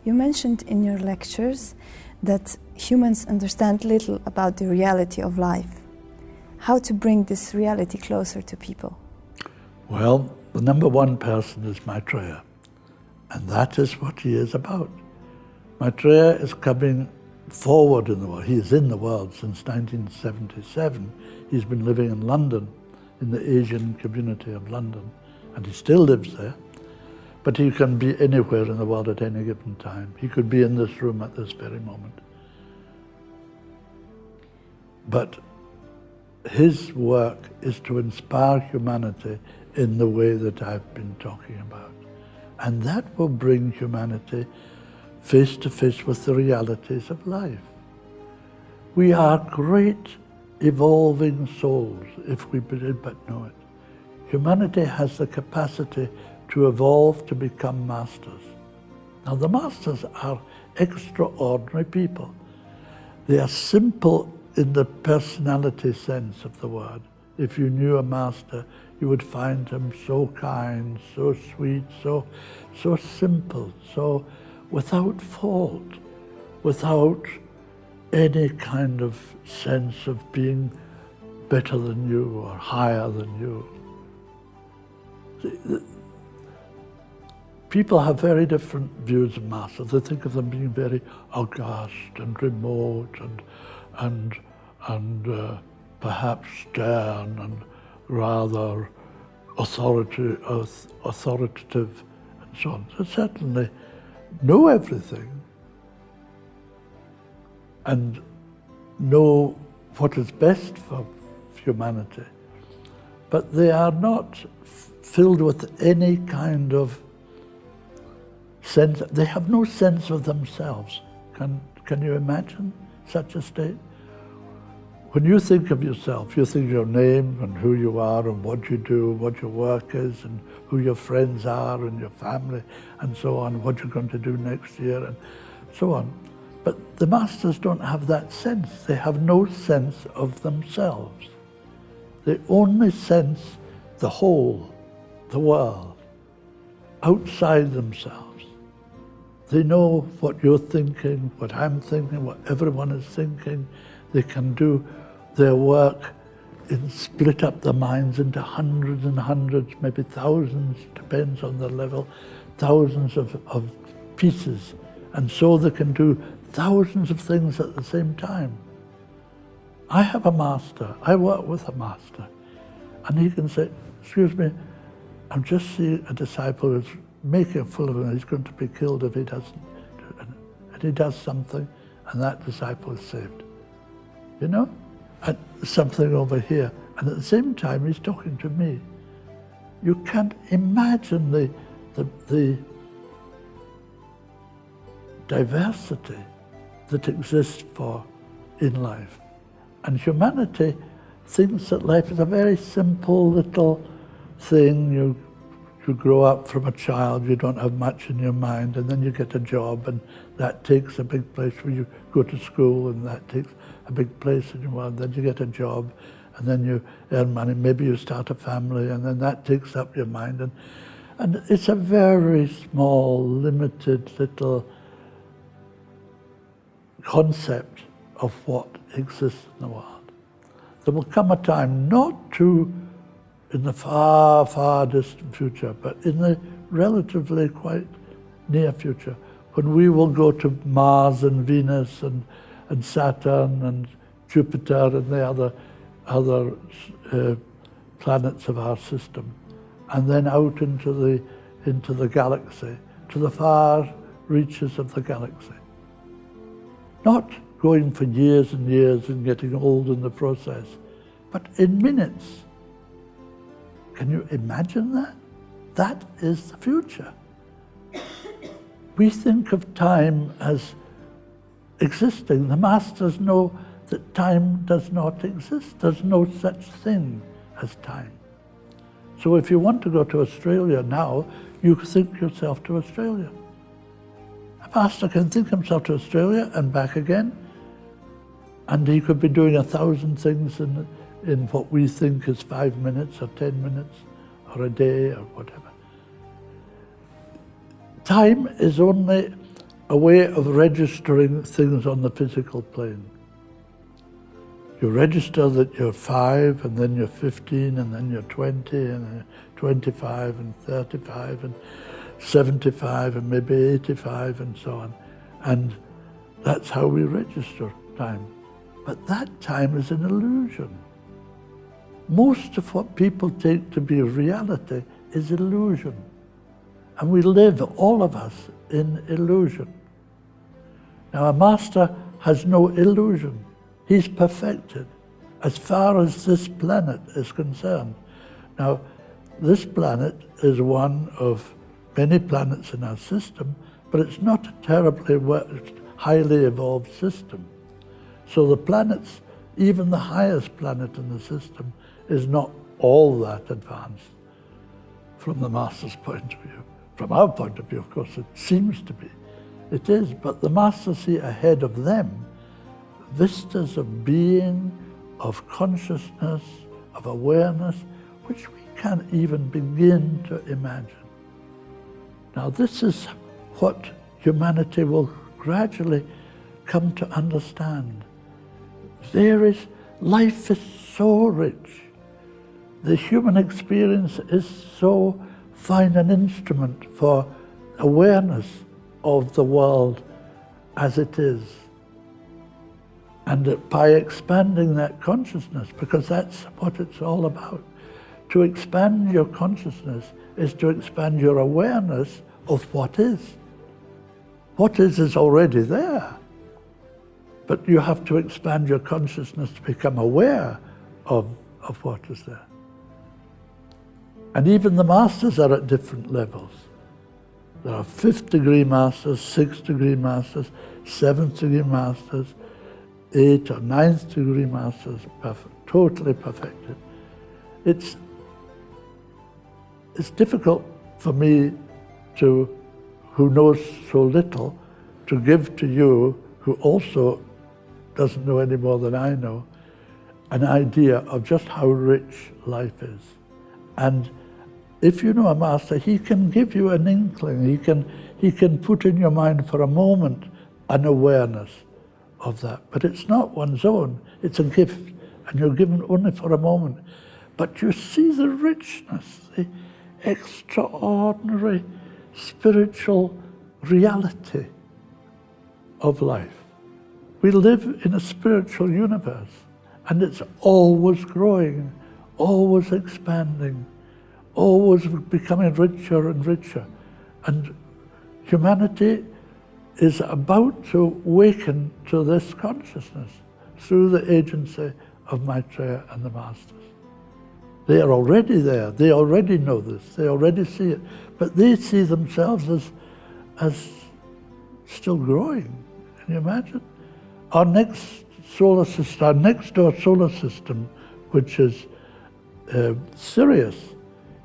You mentioned in your lectures that humans understand little about the reality of life. How to bring this reality closer to people? Well, the number one person is Maitreya, and that is what he is about. Maitreya is coming forward in the world. He is in the world since 1977. He's been living in London, in the Asian community of London, and he still lives there. But he can be anywhere in the world at any given time. He could be in this room at this very moment. But his work is to inspire humanity in the way that I've been talking about. And that will bring humanity face to face with the realities of life. We are great evolving souls, if we did but know it. Humanity has the capacity to evolve to become masters. Now, the masters are extraordinary people. They are simple in the personality sense of the word. If you knew a master, you would find him so kind, so sweet, so simple, so without fault, without any kind of sense of being better than you or higher than you. People have very different views of masters. They think of them being very august and remote and perhaps stern and rather authoritative and so on. So certainly know everything and know what is best for humanity, but they are not filled with any kind of sense. They have no sense of themselves. Can you imagine such a state? When you think of yourself, you think of your name and who you are and what you do, what your work is and who your friends are and your family and so on, what you're going to do next year and so on. But the masters don't have that sense. They have no sense of themselves. They only sense the whole, the world, outside themselves. They know what you're thinking, what I'm thinking, what everyone is thinking. They can do their work and split up their minds into hundreds and hundreds, maybe thousands, depends on the level, thousands of pieces. And so they can do thousands of things at the same time. I have a master, I work with a master, and he can say, excuse me, I'm just seeing a disciple who's making a fool of him, he's going to be killed if he doesn't. And he does something, and that disciple is saved. You know? And something over here. And at the same time, he's talking to me. You can't imagine the diversity that exists in life. And humanity thinks that life is a very simple little thing. You grow up from a child, you don't have much in your mind, and then you get a job, and that takes a big place where you go to school, and that takes a big place in your world. Then you get a job, and then you earn money, maybe you start a family, and then that takes up your mind. And it's a very small, limited little concept of what exists in the world. There will come a time, not too in the far, far distant future, but in the relatively quite near future, when we will go to Mars and Venus and Saturn and Jupiter and the other planets of our system, and then out into the galaxy, to the far reaches of the galaxy. Not going for years and years and getting old in the process, but in minutes. Can you imagine that? That is the future. We think of time as existing. The masters know that time does not exist. There's no such thing as time. So if you want to go to Australia now, you think yourself to Australia. A master can think himself to Australia and back again, and he could be doing 1,000 things in what we think is 5 minutes or 10 minutes or a day or whatever. Time is only a way of registering things on the physical plane. You register that you're 5, and then you're 15, and then you're 20, and then 25, and 35, and 75, and maybe 85, and so on. And that's how we register time. But that time is an illusion. Most of what people take to be reality is illusion. And we live, all of us, in illusion. Now, a master has no illusion. He's perfected as far as this planet is concerned. Now, this planet is one of many planets in our system, but it's not a terribly highly evolved system. So the planets, even the highest planet in the system, is not all that advanced from the master's point of view. From our point of view, of course, it seems to be. It is, but the masters see ahead of them vistas of being, of consciousness, of awareness, which we can't even begin to imagine. Now, this is what humanity will gradually come to understand. Life is so rich. The human experience is so fine an instrument for awareness of the world as it is. And that by expanding that consciousness, because that's what it's all about, to expand your consciousness is to expand your awareness of what is. What is already there. But you have to expand your consciousness to become aware of what is there. And even the masters are at different levels. There are 5th degree masters, 6th degree masters, 7th degree masters, 8th or 9th degree masters, totally perfected. It's difficult for me who knows so little, to give to you, who also doesn't know any more than I know, an idea of just how rich life is. And if you know a master, he can give you an inkling, he can put in your mind for a moment an awareness of that. But it's not one's own, it's a gift, and you're given only for a moment. But you see the richness, the extraordinary spiritual reality of life. We live in a spiritual universe, and it's always growing, always expanding, always becoming richer and richer. And humanity is about to awaken to this consciousness through the agency of Maitreya and the masters. They are already there, they already know this, they already see it, but they see themselves as still growing. Can you imagine? Our next solar system, our next door solar system, which is Sirius,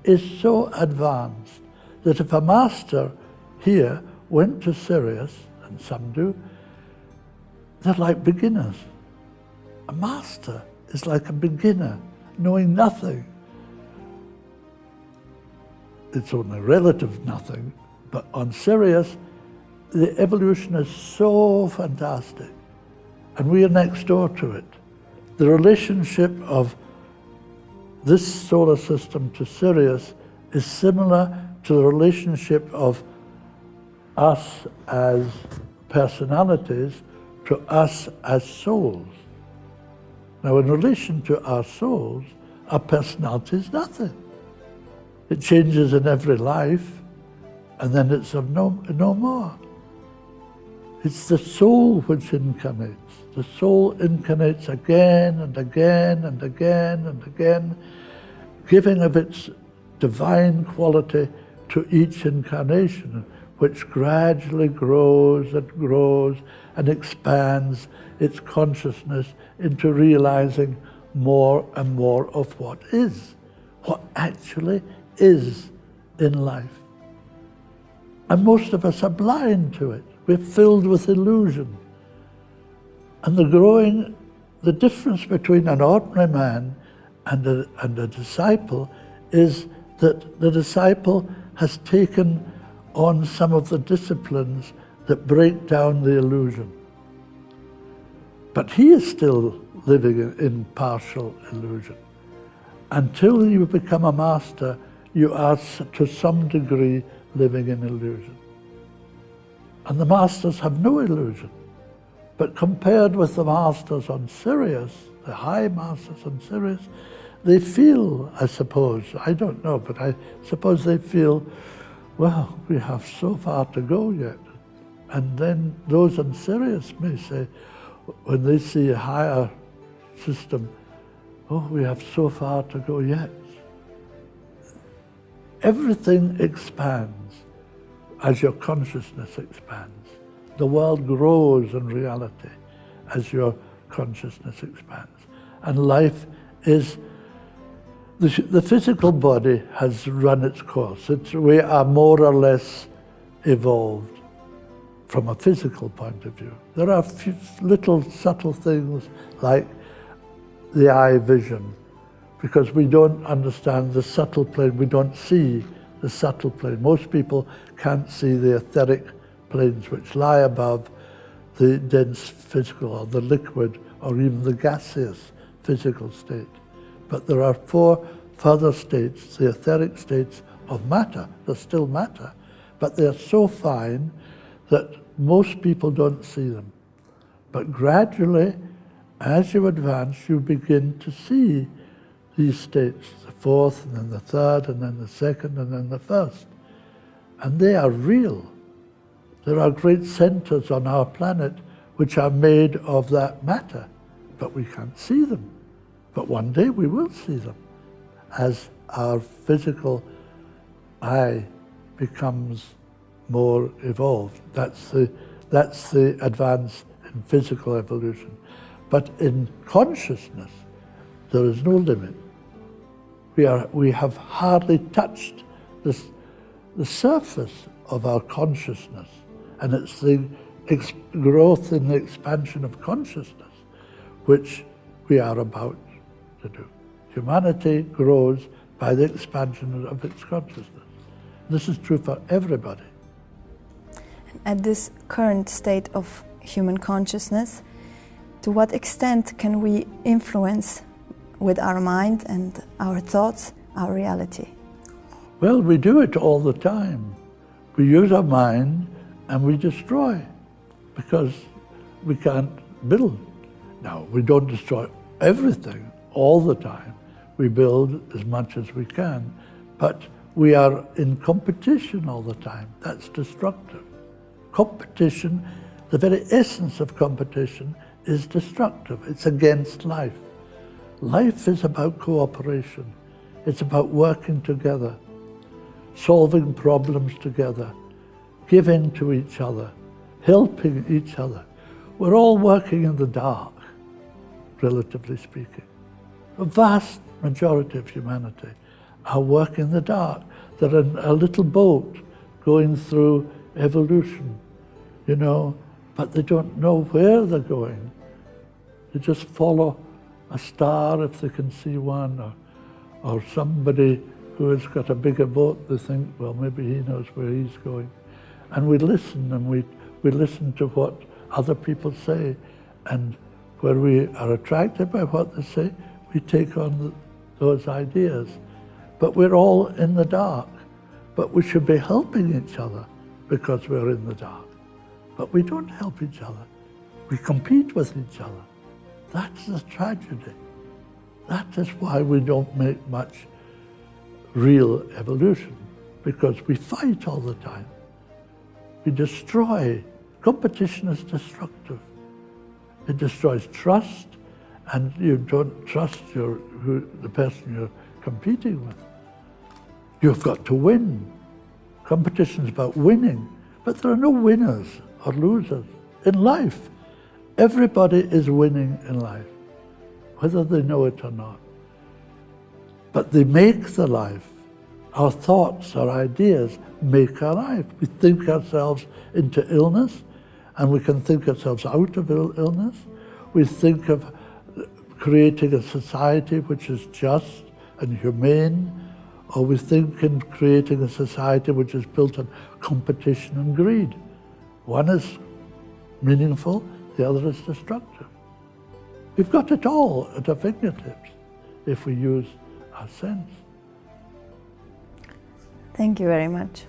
is so advanced that if a master here went to Sirius, and some do, they're like beginners. A master is like a beginner, knowing nothing. It's only relative nothing, but on Sirius, the evolution is so fantastic, and we are next door to it. The relationship of this solar system to Sirius is similar to the relationship of us as personalities to us as souls. Now, in relation to our souls, our personality is nothing. It changes in every life, and then it's of no more. It's the soul which incarnates. The soul incarnates again and again and again and again, giving of its divine quality to each incarnation, which gradually grows and expands its consciousness into realizing more and more of what actually is in life. And most of us are blind to it. We're filled with illusion. And the difference between an ordinary man and a disciple is that the disciple has taken on some of the disciplines that break down the illusion. But he is still living in partial illusion. Until you become a master, you are to some degree living in illusion. And the masters have no illusion. But compared with the masters on Sirius, the high masters on Sirius, they feel, I suppose, I don't know, but I suppose they feel, well, we have so far to go yet. And then those on Sirius may say, when they see a higher system, oh, we have so far to go yet. Everything expands as your consciousness expands. The world grows in reality as your consciousness expands. And life is, the physical body has run its course. We are more or less evolved from a physical point of view. There are little subtle things like the eye vision, because we don't understand the subtle plane, we don't see the subtle plane. Most people can't see the etheric planes which lie above the dense physical or the liquid or even the gaseous physical state. But there are 4 further states, the etheric states of matter. They're still matter, but they're so fine that most people don't see them. But gradually, as you advance, you begin to see these states, the 4th, and then the 3rd, and then the 2nd, and then the 1st. And they are real. There are great centers on our planet which are made of that matter, but we can't see them. But one day we will see them as our physical eye becomes more evolved. That's the advance in physical evolution. But in consciousness, there is no limit. We have hardly touched the surface of our consciousness, and it's the growth and the expansion of consciousness which we are about to do. Humanity grows by the expansion of its consciousness. This is true for everybody. At this current state of human consciousness, to what extent can we influence with our mind and our thoughts, our reality? Well, we do it all the time. We use our mind and we destroy because we can't build. Now, we don't destroy everything all the time. We build as much as we can, but we are in competition all the time. That's destructive. Competition, the very essence of competition, is destructive. It's against life. Life is about cooperation. It's about working together, solving problems together, giving to each other, helping each other. We're all working in the dark, relatively speaking. The vast majority of humanity are working in the dark. They're in a little boat going through evolution, you know, but they don't know where they're going. They just follow a star if they can see one, or somebody who has got a bigger boat. They think, well, maybe he knows where he's going. And we listen, and we listen to what other people say, and where we are attracted by what they say, we take on those ideas. But we're all in the dark. But we should be helping each other because we're in the dark. But we don't help each other. We compete with each other. That's the tragedy. That is why we don't make much real evolution, because we fight all the time. We destroy. Competition is destructive. It destroys trust, and you don't trust the person you're competing with. You've got to win. Competition is about winning, but there are no winners or losers in life. Everybody is winning in life, whether they know it or not. But they make the life. Our thoughts, our ideas make our life. We think ourselves into illness, and we can think ourselves out of illness. We think of creating a society which is just and humane, or we think in creating a society which is built on competition and greed. One is meaningful, the other is destructive. We've got it all at our fingertips if we use our sense. Thank you very much.